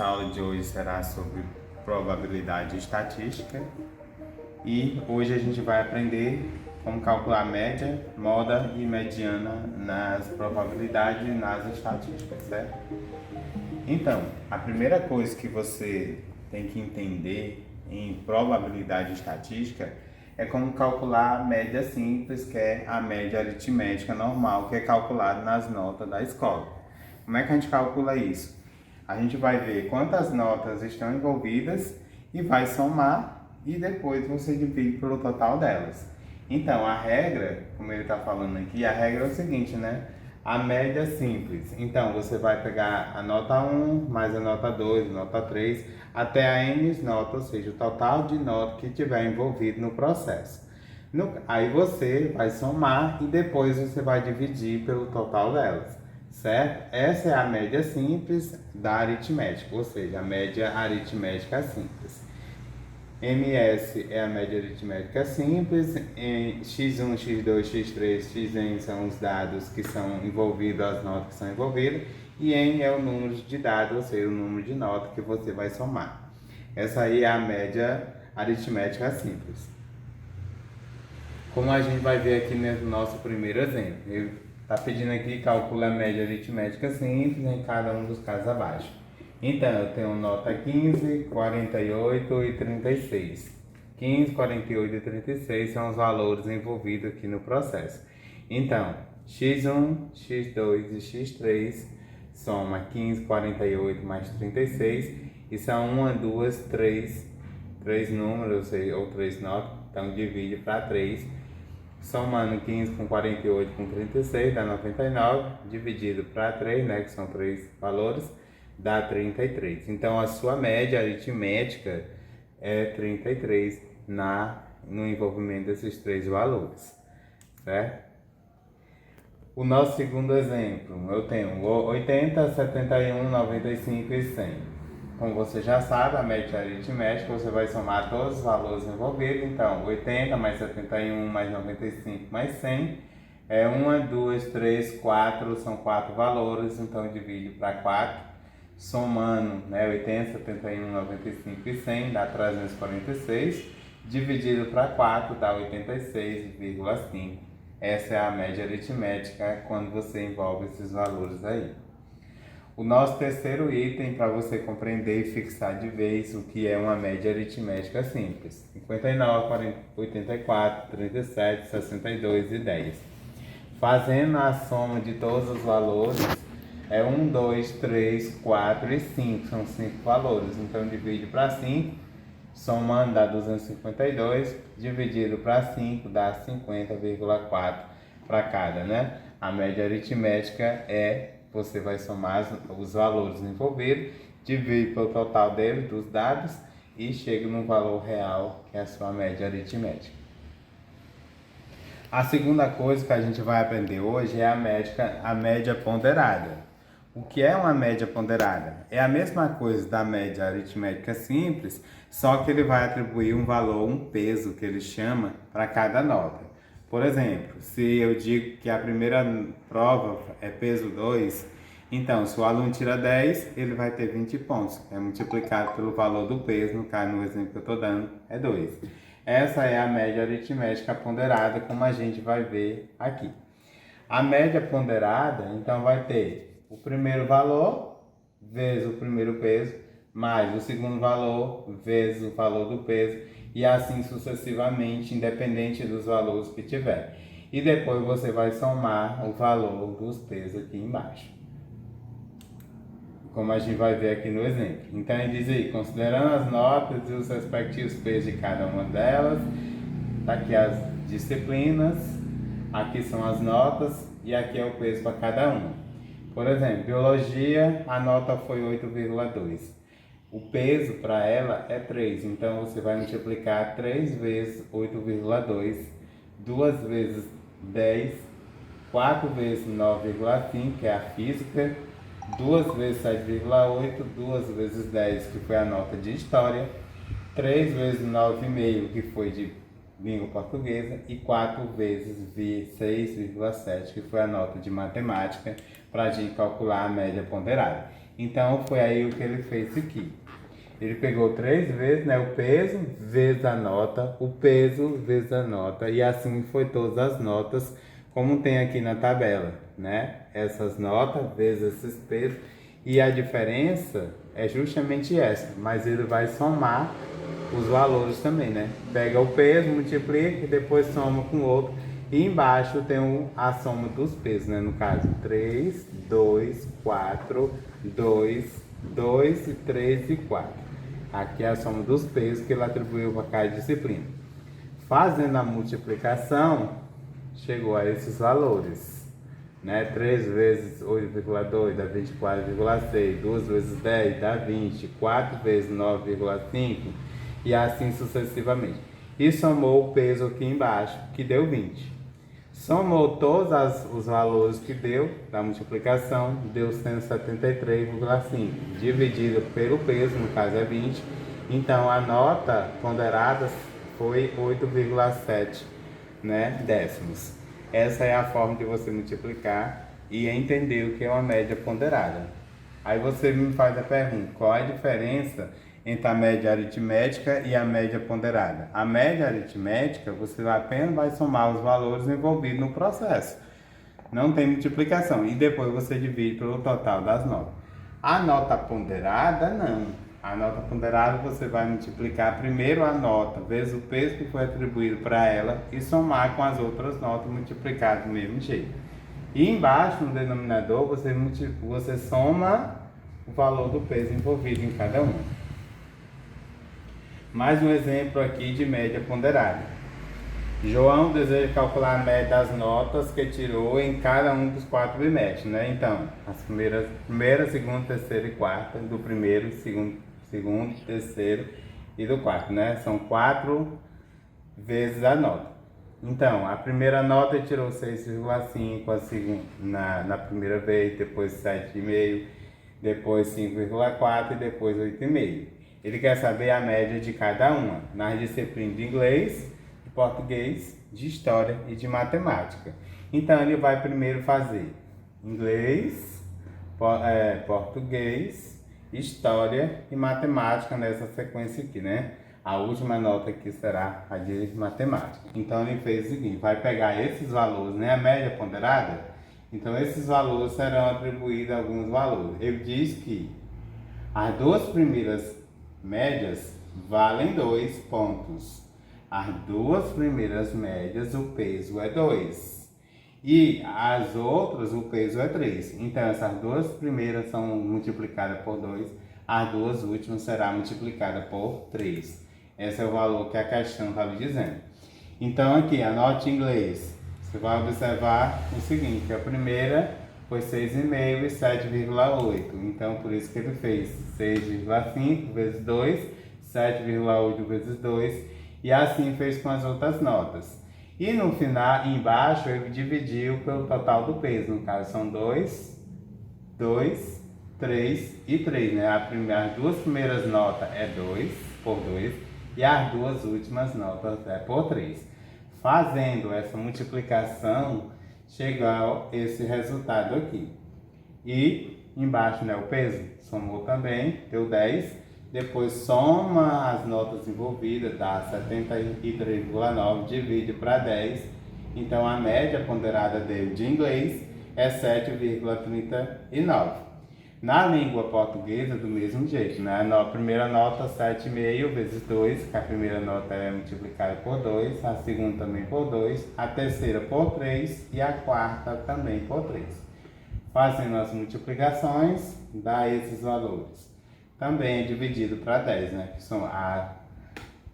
nossa aula de hoje será sobre probabilidade estatística e hoje a gente vai aprender como calcular média, moda e mediana nas probabilidades e nas estatísticas, certo? Então, a primeira coisa que você tem que entender em probabilidade estatística é como calcular a média simples, que é a média aritmética normal, que é calculada nas notas da escola. Como é que a gente calcula isso? A gente vai ver quantas notas estão envolvidas e vai somar e depois você divide pelo total delas. Então, a regra, como ele está falando aqui, a regra é o seguinte, né? A média simples. Então, você vai pegar a nota 1 mais a nota 2, a nota 3, até a n nota, ou seja, o total de notas que tiver envolvido no processo. Aí você vai somar e depois você vai dividir pelo total delas, certo? Essa é a média simples da aritmética, ou seja, a média aritmética simples. MS é a média aritmética simples, x1, x2, x3, xn são os dados que são envolvidos, as notas que são envolvidas, e n é o número de dados, ou seja, o número de notas que você vai somar. Essa aí é a média aritmética simples. Como a gente vai ver aqui no nosso primeiro exemplo, ele está pedindo aqui que calcule a média aritmética simples em cada um dos casos abaixo. Então, eu tenho nota 15, 48 e 36. 15, 48 e 36 são os valores envolvidos aqui no processo. Então, x1, x2 e x3 soma 15, 48 mais 36 e são 1, 2, 3 números ou 3 notas, então divide para 3. Somando 15 com 48 com 36 dá 99, dividido para 3, né, que são 3 valores, dá 33. Então, a sua média aritmética é 33 no envolvimento desses 3 valores, certo? O nosso segundo exemplo, eu tenho 80, 71, 95 e 100. Como você já sabe, a média aritmética, você vai somar todos os valores envolvidos. Então, 80 mais 71 mais 95 mais 100 é 1, 2, 3, 4, são 4 valores, então divide para 4. Somando, né, 80, 71, 95 e 100 dá 346, dividido para 4 dá 86,5. Essa é a média aritmética quando você envolve esses valores aí. O nosso terceiro item para você compreender e fixar de vez o que é uma média aritmética simples. 59, 40, 84, 37, 62 e 10. Fazendo a soma de todos os valores, é 1, 2, 3, 4 e 5, são 5 valores. Então divide para 5, somando dá 252, dividido para 5 dá 50,4 para cada, né? A média aritmética é, você vai somar os valores envolvidos, divide pelo total dele, dos dados, e chega no valor real, que é a sua média aritmética. A segunda coisa que a gente vai aprender hoje é a média ponderada. O que é uma média ponderada? É a mesma coisa da média aritmética simples, só que ele vai atribuir um valor, um peso que ele chama para cada nota. Por exemplo, se eu digo que a primeira prova é peso 2, então se o aluno tira 10, ele vai ter 20 pontos. É multiplicado pelo valor do peso, no caso, no exemplo que eu estou dando, é 2. Essa é a média aritmética ponderada, como a gente vai ver aqui. A média ponderada, então, vai ter o primeiro valor vezes o primeiro peso, mais o segundo valor vezes o valor do peso, e assim sucessivamente, independente dos valores que tiver. E depois você vai somar o valor dos pesos aqui embaixo, como a gente vai ver aqui no exemplo. Então ele diz aí, considerando as notas e os respectivos pesos de cada uma delas, tá aqui as disciplinas, aqui são as notas e aqui é o peso para cada uma. Por exemplo, biologia, a nota foi 8,2. O peso para ela é 3, então você vai multiplicar 3 vezes 8,2, 2 vezes 10, 4 vezes 9,5, que é a física, 2 vezes 7,8, 2 vezes 10, que foi a nota de história, 3 vezes 9,5, que foi de língua portuguesa, e 4 vezes 6,7, que foi a nota de matemática, para a gente calcular a média ponderada. Então foi aí o que ele fez aqui. Ele pegou 3 vezes, né, o peso vezes a nota, o peso vezes a nota, e assim foi todas as notas, como tem aqui na tabela, né? Essas notas vezes esses pesos, e a diferença é justamente essa, mas ele vai somar os valores também, né? Pega o peso, multiplica e depois soma com o outro. E embaixo tem a soma dos pesos, né? No caso, 3, 2, 4, 2, 2 e 3 e 4. Aqui é a soma dos pesos que ele atribuiu para cada disciplina. Fazendo a multiplicação, chegou a esses valores. Né? 3 vezes 8,2 dá 24,6, 2 vezes 10 dá 20, 4 vezes 9,5 e assim sucessivamente. E somou o peso aqui embaixo, que deu 20. Somou todos os valores que deu da multiplicação, deu 173,5, dividido pelo peso, no caso é 20. Então a nota ponderada foi 8,7, né, décimos. Essa é a forma de você multiplicar e entender o que é uma média ponderada. Aí você me faz a pergunta, qual é a diferença entre a média aritmética e a média ponderada? A média aritmética, você apenas vai somar os valores envolvidos no processo. Não tem multiplicação. E depois você divide pelo total das notas. A nota ponderada, não. A nota ponderada você vai multiplicar primeiro a nota vezes o peso que foi atribuído para ela e somar com as outras notas multiplicadas do mesmo jeito. E embaixo, no denominador, você soma o valor do peso envolvido em cada uma. Mais um exemplo aqui de média ponderada. João deseja calcular a média das notas que tirou em cada um dos 4 bimestres, né? Então, as primeira, segunda, terceira e quarta, do primeiro, segundo, terceiro e do quarto, né? São 4 vezes a nota. Então, a primeira nota ele tirou 6,5, a segunda, na primeira vez, depois 7,5, depois 5,4 e depois 8,5. Ele quer saber a média de cada uma, nas disciplinas de inglês, de português, de história e de matemática. Então, ele vai primeiro fazer inglês, português, história e matemática nessa sequência aqui, né? A última nota aqui será a de matemática. Então, ele fez o seguinte, vai pegar esses valores, né? A média ponderada. Então, esses valores serão atribuídos a alguns valores. Ele diz que as 2 primeiras médias valem 2 pontos. As 2 primeiras médias, o peso é 2. E as outras, o peso é 3. Então, essas 2 primeiras são multiplicadas por 2. As 2 últimas serão multiplicadas por 3. Esse é o valor que a questão está lhe dizendo. Então, aqui, anote em inglês. Você vai observar o seguinte, a primeira foi 6,5 e 7,8. Então, por isso que ele fez 6,5 vezes 2, 7,8 vezes 2, e assim fez com as outras notas. E no final, embaixo, ele dividiu pelo total do peso. No caso, são 2, 3 e 3, né? As 2 primeiras notas é 2 por 2 e as 2 últimas notas é por 3. Fazendo essa multiplicação, chegar esse resultado aqui. E embaixo, né, o peso, somou também, deu 10. Depois soma as notas envolvidas, dá 73,9, divide para 10. Então a média ponderada dele de inglês é 7,39. Na língua portuguesa, do mesmo jeito, né? A primeira nota 7,5 vezes 2, que a primeira nota é multiplicada por 2, a segunda também por 2, a terceira por 3 e a quarta também por 3. Fazendo as multiplicações, dá esses valores. Também é dividido para 10, né? Que são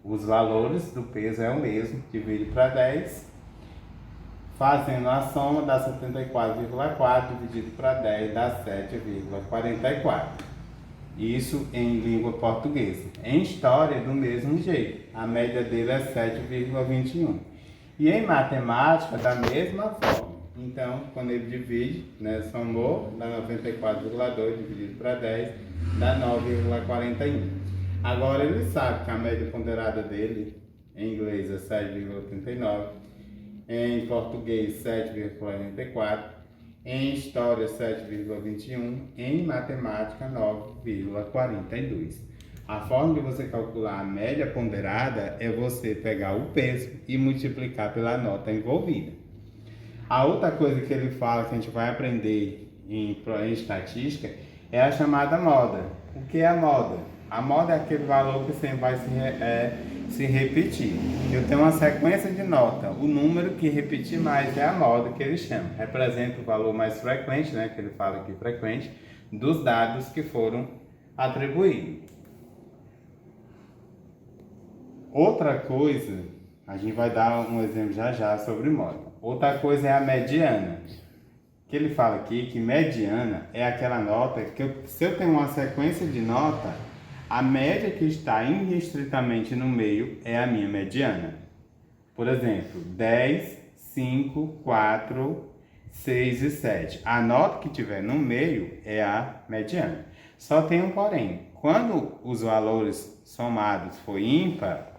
os valores do peso é o mesmo, divide para 10. Fazendo a soma, dá 74,4 dividido para 10 dá 7,44. Isso em língua portuguesa. Em história, do mesmo jeito. A média dele é 7,21. E em matemática, da mesma forma. Então, quando ele divide, né, somou, dá 94,2 dividido para 10 dá 9,41. Agora ele sabe que a média ponderada dele em inglês é 7,89. Em português 7,44, em História 7,21, em Matemática 9,42. A forma de você calcular a média ponderada é você pegar o peso e multiplicar pela nota envolvida. A outra coisa que ele fala que a gente vai aprender em estatística é a chamada moda. O que é a moda? A moda é aquele valor que sempre vai se repetir. Eu tenho uma sequência de nota. O número que repetir mais é a moda que ele chama. Representa o valor mais frequente, né, que ele fala aqui frequente, dos dados que foram atribuídos. Outra coisa, a gente vai dar um exemplo já sobre moda. Outra coisa é a mediana. Que ele fala aqui que mediana é aquela nota que se eu tenho uma sequência de nota, a média que está irrestritamente no meio é a minha mediana. Por exemplo, 10, 5, 4, 6 e 7. A nota que tiver no meio é a mediana. Só tem um porém. Quando os valores somados for ímpar,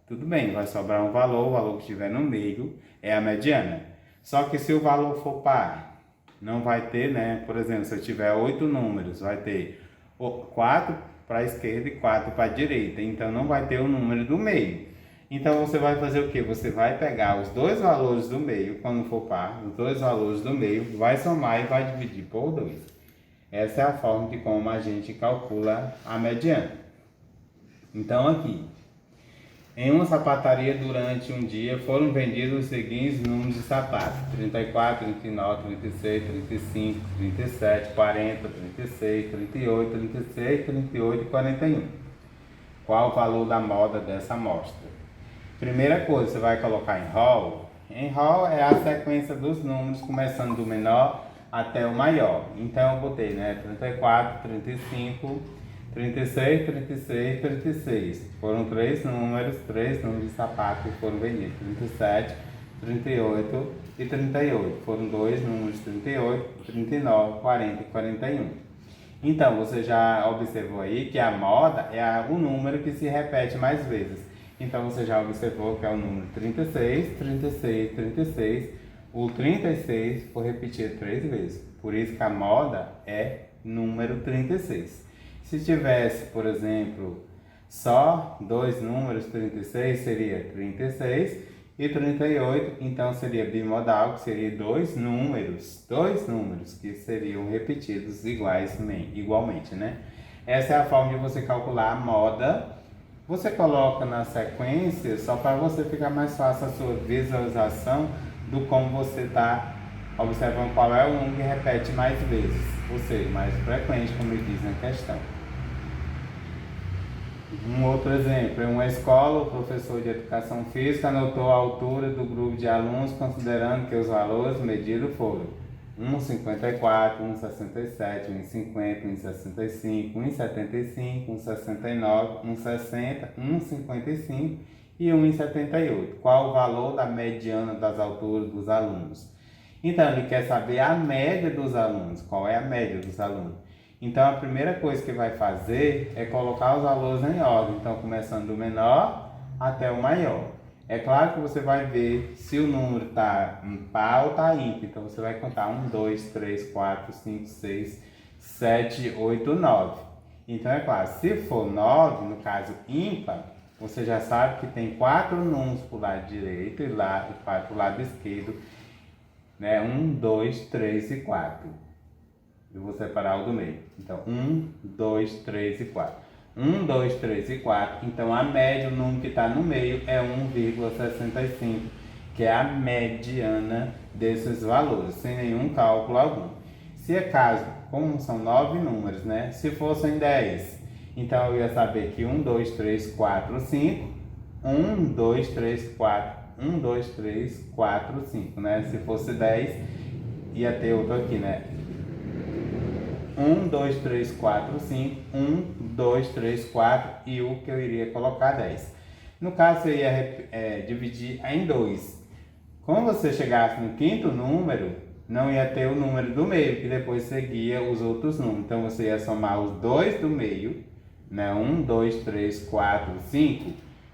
tudo bem, vai sobrar um valor, o valor que estiver no meio é a mediana. Só que se o valor for par, não vai ter, né? Por exemplo, se eu tiver 8 números, vai ter 4 para a esquerda e 4 para a direita. Então, não vai ter o número do meio. Então, você vai fazer o quê? Você vai pegar os dois valores do meio, quando for par, os dois valores do meio, vai somar e vai dividir por 2. Essa é a forma de como a gente calcula a mediana. Então, aqui. Em uma sapataria, durante um dia, foram vendidos os seguintes números de sapatos: 34, 39, 36, 35, 37, 40, 36, 38, 36, 38 e 41. Qual o valor da moda dessa amostra? Primeira coisa, você vai colocar em rol. Em rol é a sequência dos números, começando do menor até o maior. Então, eu botei, 34, 35... 36, 36, 36. Foram três números de sapato que foram vendidos. 37, 38 e 38. Foram dois números, 38, 39, 40 e 41. Então, você já observou aí que a moda é o número que se repete mais vezes. Então, você já observou que é o número 36, 36, 36. O 36 foi repetido 3 vezes. Por isso que a moda é número 36. Se tivesse, por exemplo, só dois números, 36 seria 36 e 38, então seria bimodal, que seria dois números que seriam repetidos igualmente, né? Essa é a forma de você calcular a moda. Você coloca na sequência só para você ficar mais fácil a sua visualização do como você está observando qual é o número que repete mais vezes, ou seja, mais frequente, como ele diz na questão. Um outro exemplo, em uma escola, o professor de educação física anotou a altura do grupo de alunos, considerando que os valores medidos foram 1,54, 1,67, 1,50, 1,65, 1,75, 1,69, 1,60, 1,55 e 1,78. Qual o valor da mediana das alturas dos alunos? Então, ele quer saber a média dos alunos. Qual é a média dos alunos? Então, a primeira coisa que vai fazer é colocar os valores em ordem. Então, começando do menor até o maior. É claro que você vai ver se o número está par ou está ímpar. Então, você vai contar 1, 2, 3, 4, 5, 6, 7, 8, 9. Então, é claro, se for 9, no caso ímpar, você já sabe que tem 4 números para o lado direito e 4 para o lado esquerdo. 1, 2, 3 e 4. Eu vou separar o do meio. Então, 1, 2, 3 e 4. 1, 2, 3 e 4. Então, a média, o número que está no meio é 1,65, que é a mediana desses valores, sem nenhum cálculo algum. Se acaso, como são 9 números, se fossem 10, então eu ia saber que 1, 2, 3, 4, 5. 1, 2, 3, 4. 1, 2, 3, 4, 5, Se fosse 10, ia ter outro aqui, 1, 2, 3, 4, 5, 1, 2, 3, 4 e o que eu iria colocar 10. No caso, eu ia dividir em 2. Quando você chegasse no quinto número, não ia ter o número do meio, que depois seguia os outros números. Então, você ia somar os dois do meio, 1, 2, 3, 4, 5,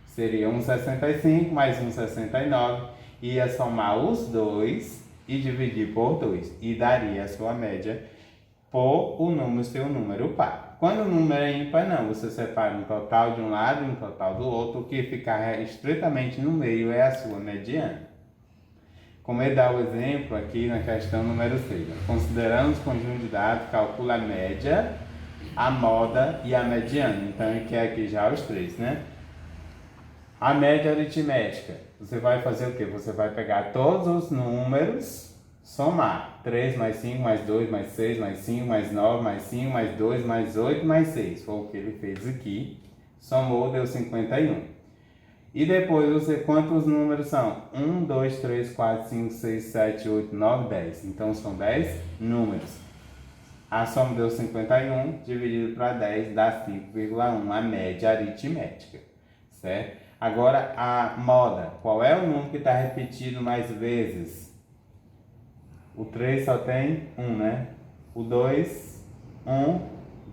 seria 1,65 mais 1,69, ia somar os dois e dividir por 2. E daria a sua média por o número ser um número par. Quando o número é ímpar, não. Você separa um total de um lado e um total do outro. O que ficar estritamente no meio é a sua mediana. Como ele dá o exemplo aqui na questão número 6. Considerando os conjuntos de dados, calcula a média, a moda e a mediana. Então, ele quer aqui já os três, né? A média aritmética. Você vai fazer o quê? Você vai pegar todos os números, somar. 3 mais 5 mais 2 mais 6 mais 5 mais 9 mais 5 mais 2 mais 8 mais 6. Foi o que ele fez aqui. Somou, deu 51. E depois você, quantos números são? 1, 2, 3, 4, 5, 6, 7, 8, 9, 10. Então são 10 números. A soma deu 51, dividido para 10 dá 5,1, a média aritmética. Certo? Agora a moda. Qual é o número que está repetido mais vezes? O 3 só tem 1, né? O 2, 1,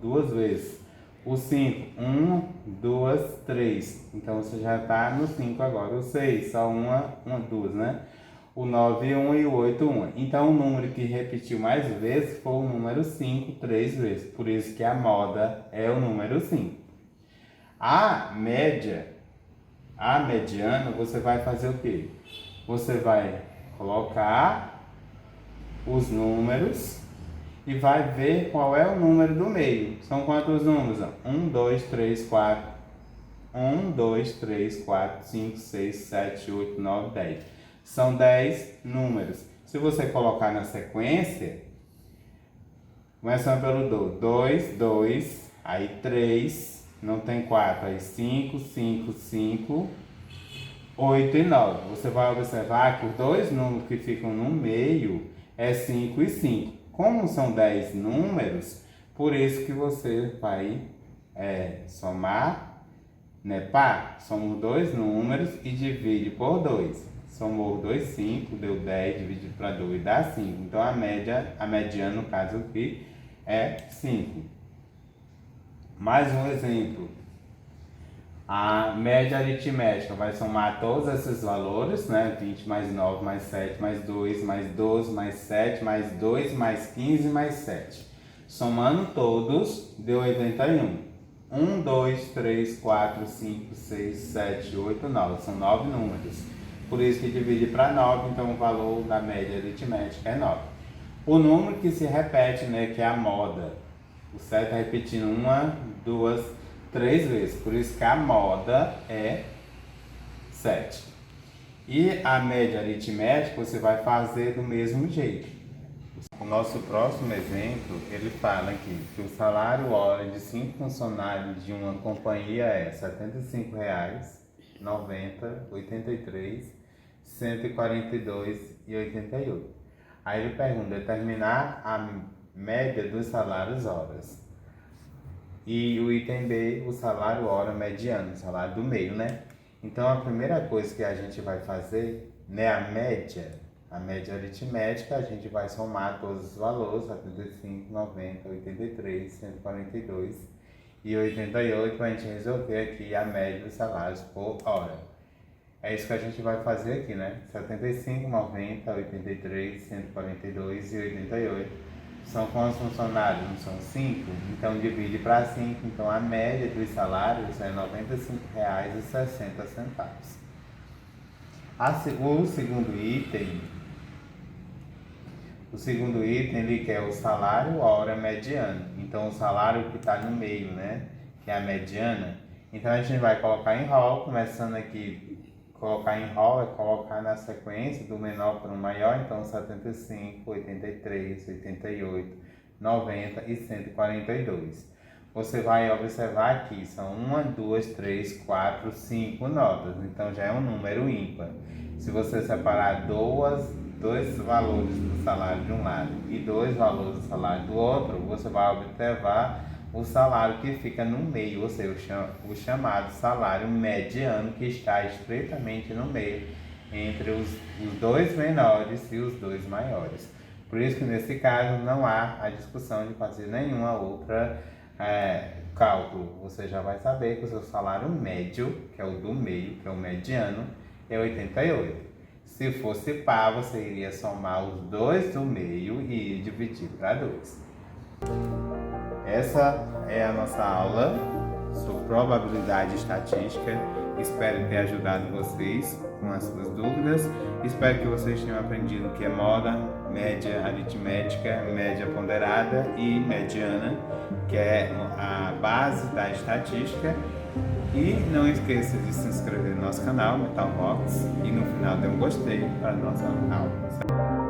2 vezes. O 5, 1, 2, 3. Então você já está no 5 agora. O 6, só 2, né? O 9, 1 e o 8, 1. Então o número que repetiu mais vezes foi o número 5, 3 vezes. Por isso que a moda é o número 5. A média, a mediana, você vai fazer o quê? Você vai colocar os números e vai ver qual é o número do meio. São quantos números? 1, 2, 3, 4. 1, 2, 3, 4, 5, 6, 7, 8, 9, 10. São 10 números. Se você colocar na sequência, começando pelo 2. 2, 2, aí 3, não tem 4, aí 5, 5, 5, 8 e 9. Você vai observar que os dois números que ficam no meio é 5 e 5. Como são 10 números, por isso que você vai somar, né, par. Somos dois números e divide por 2. Somou 2, 5, deu 10, dividido para 2 dá 5. Então a mediana no caso aqui é 5. Mais um exemplo. A média aritmética vai somar todos esses valores, né? 20 mais 9 mais 7 mais 2 mais 12 mais 7 mais 2 mais 15 mais 7. Somando todos, deu 81. 1, 2, 3, 4, 5, 6, 7, 8, 9. São 9 números. Por isso que divide para 9, então o valor da média aritmética é 9. O número que se repete, né? Que é a moda. O certo está repetindo 1, 2, 3 vezes, por isso que a moda é 7. E a média aritmética você vai fazer do mesmo jeito. O nosso próximo exemplo, ele fala aqui que o salário hora de 5 funcionários de uma companhia é R$ 75,90, 83, 142 e 88. Aí ele pergunta, determinar a média dos salários horas. E o item B, o salário hora mediano, o salário do meio, né? Então a primeira coisa que a gente vai fazer, né, a média aritmética, a gente vai somar todos os valores, 75, 90, 83, 142 e 88, para a gente resolver aqui a média dos salários por hora. É isso que a gente vai fazer aqui, né? 75, 90, 83, 142 e 88. São quantos funcionários? Não são 5? Então divide para 5. Então a média dos salários é R$ 95,60. O segundo item ele quer o salário hora mediano. Então o salário que está no meio, né? Que é a mediana. Então a gente vai colocar em rol, começando aqui. Colocar em rol é colocar na sequência do menor para o maior, então 75, 83, 88, 90 e 142. Você vai observar aqui, são 1, 2, 3, 4, 5 notas, então já é um número ímpar. Se você separar dois valores do salário de um lado e dois valores do salário do outro, você vai observar o salário que fica no meio, ou seja, o chamado salário mediano, que está estreitamente no meio entre os dois menores e os dois maiores. Por isso que nesse caso não há a discussão de fazer nenhuma outra cálculo. Você já vai saber que o seu salário médio, que é o do meio, que é o mediano, é 88. Se fosse par, você iria somar os dois do meio e dividir para 2. Essa é a nossa aula sobre probabilidade estatística. Espero ter ajudado vocês com as suas dúvidas. Espero que vocês tenham aprendido o que é moda, média aritmética, média ponderada e mediana, que é a base da estatística. E não esqueça de se inscrever no nosso canal, Metalvox, e no final dê um gostei para a nossa aula.